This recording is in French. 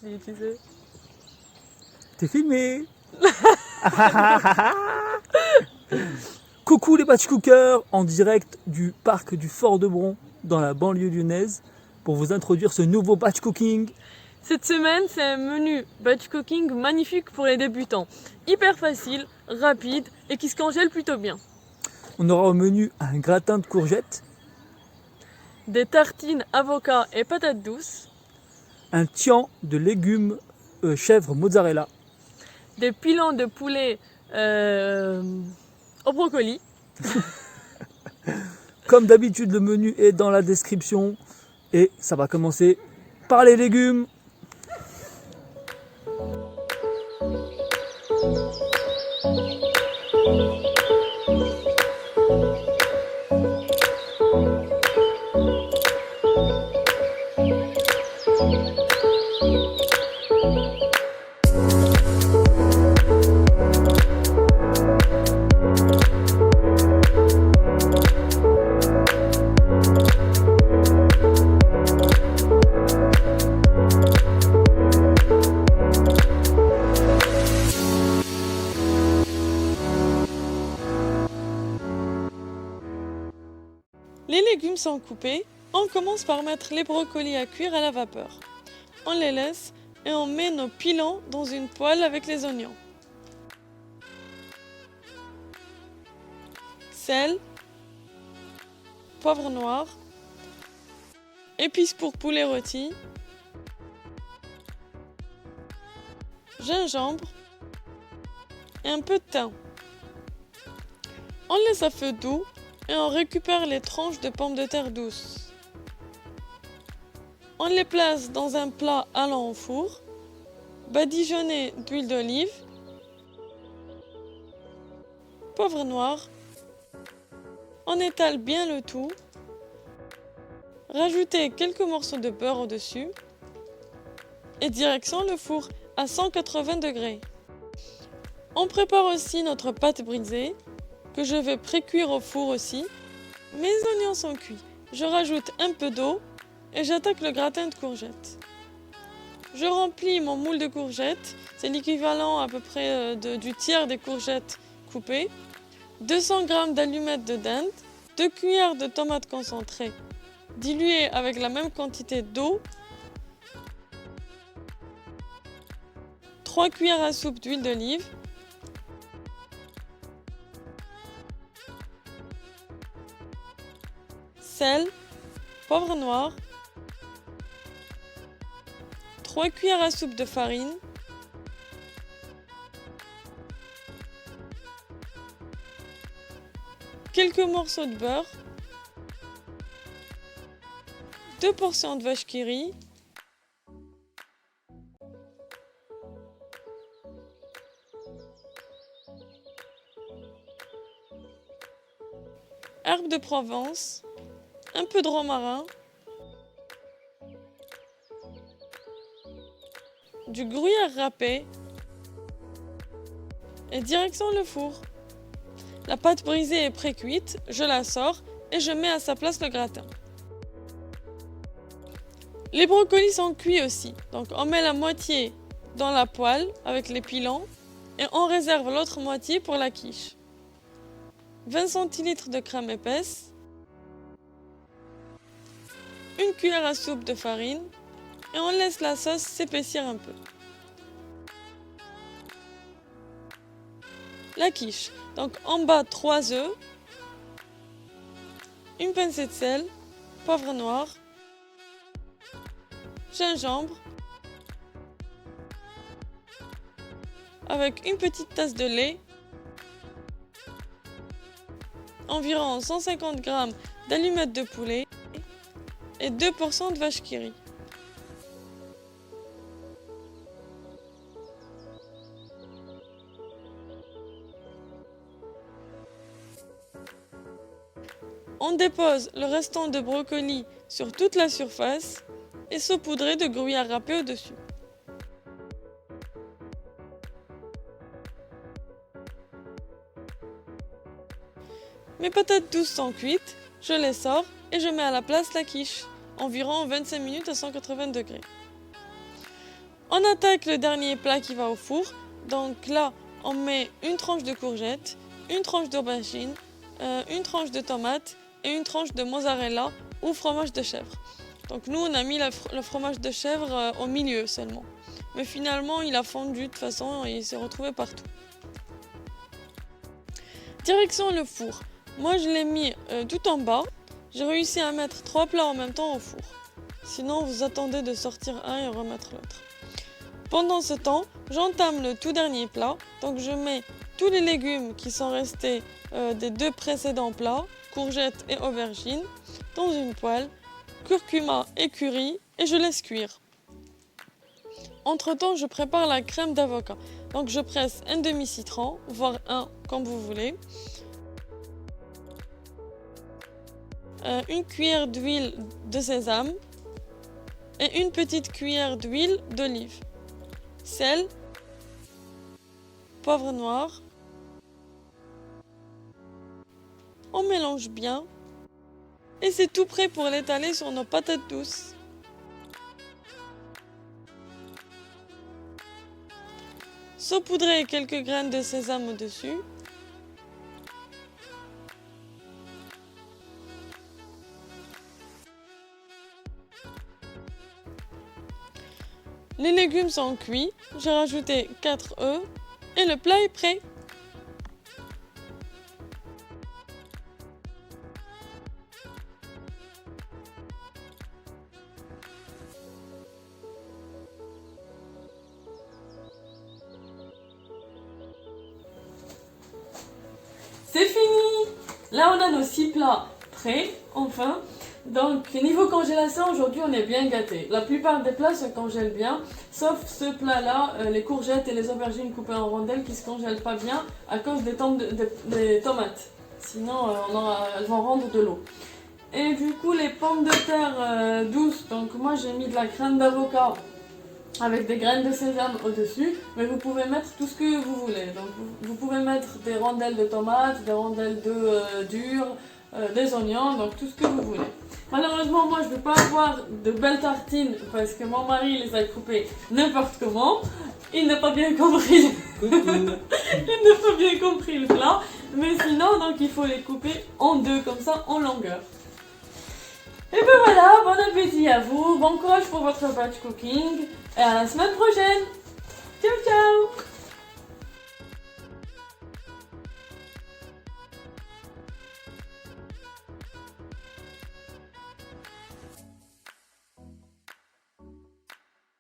aussi, tu sais. T'es filmé. Coucou les batch cookers, en direct du parc du Fort de Bron, dans la banlieue lyonnaise, pour vous introduire ce nouveau batch cooking. Cette semaine, c'est un menu batch cooking magnifique pour les débutants. Hyper facile, rapide et qui se congèle plutôt bien. On aura au menu un gratin de courgettes, Des tartines, avocats et patates douces. un tian de légumes chèvre mozzarella, Des pilons de poulet au brocoli. Comme d'habitude, le menu est dans la description et ça va commencer par les légumes. Les légumes sont coupés. On commence par mettre les brocolis à cuire à la vapeur. On les laisse et on met nos pilons dans une poêle avec les oignons. Sel, poivre noir, épices pour poulet rôti, gingembre et un peu de thym. On laisse à feu doux et on récupère les tranches de pommes de terre douces. On les place dans un plat allant au four, badigeonné d'huile d'olive, poivre noir. On étale bien le tout. Rajoutez quelques morceaux de beurre au-dessus et direction le four à 180 degrés. On prépare aussi notre pâte brisée que je vais pré-cuire au four aussi. Mes oignons sont cuits. Je rajoute un peu d'eau et j'attaque le gratin de courgettes. Je remplis mon moule de courgettes, c'est l'équivalent à peu près du tiers des courgettes coupées. 200 g d'allumettes de dinde, 2 cuillères de tomates concentrées diluées avec la même quantité d'eau, 3 cuillères à soupe d'huile d'olive, sel, poivre noir, 3 cuillères à soupe de farine, quelques morceaux de beurre, 2 portions de vache qui rit, herbes de Provence, un peu de romarin, du gruyère râpé et direction le four. La pâte brisée est pré-cuite, je la sors et je mets à sa place le gratin. Les brocolis sont cuits aussi, donc on met la moitié dans la poêle avec les pilons et on réserve l'autre moitié pour la quiche. 20 cl de crème épaisse, une cuillère à soupe de farine et on laisse la sauce s'épaissir un peu. La quiche, donc en bas 3 œufs, une pincée de sel, poivre noir, gingembre, avec une petite tasse de lait, environ 150 g d'allumettes de poulet et 2 portions de vache qui rit. On dépose le restant de brocoli sur toute la surface et saupoudré de gruyère râpé au-dessus. Mes patates douces sont cuites, je les sors et je mets à la place la quiche, environ 25 minutes à 180 degrés. On attaque le dernier plat qui va au four. Donc là, on met une tranche de courgette, une tranche d'aubergine, une tranche de tomate et une tranche de mozzarella ou fromage de chèvre. Donc nous, on a mis le fromage de chèvre au milieu seulement. Mais finalement, il a fondu de toute façon et il s'est retrouvé partout. Direction le four. Moi, je l'ai mis tout en bas. J'ai réussi à mettre 3 plats en même temps au four. Sinon, vous attendez de sortir un et remettre l'autre. Pendant ce temps, j'entame le tout dernier plat. Donc je mets tous les légumes qui sont restés des 2 précédents plats, courgettes et aubergines, dans une poêle, curcuma et curry, et je laisse cuire. Entre-temps, je prépare la crème d'avocat. Donc je presse un demi-citron, voire un comme vous voulez. Une cuillère d'huile de sésame et une petite cuillère d'huile d'olive. Sel, poivre noir. On mélange bien et c'est tout prêt pour l'étaler sur nos patates douces. Saupoudrer quelques graines de sésame au-dessus. Les légumes sont cuits, j'ai rajouté 4 œufs et le plat est prêt. C'est fini! Là, on a nos 6 plats prêts, enfin. Donc, niveau congélation, aujourd'hui, on est bien gâtés. La plupart des plats se congèlent bien, sauf ce plat-là, les courgettes et les aubergines coupées en rondelles qui se congèlent pas bien à cause des tomates. Sinon, elles vont rendre de l'eau. Et du coup, les pommes de terre douces, donc moi, j'ai mis de la crème d'avocat avec des graines de sésame au-dessus, mais vous pouvez mettre tout ce que vous voulez. Donc, vous pouvez mettre des rondelles de tomates, des rondelles d'œufs durs, des oignons, donc tout ce que vous voulez. Malheureusement, moi je ne vais pas avoir de belles tartines parce que mon mari les a coupées n'importe comment. Il n'a pas bien compris. Il n'a pas bien compris le plat. Mais sinon, donc il faut les couper en 2 comme ça, en longueur. Et ben voilà, bon appétit à vous, bon courage pour votre batch cooking et à la semaine prochaine. Ciao ciao.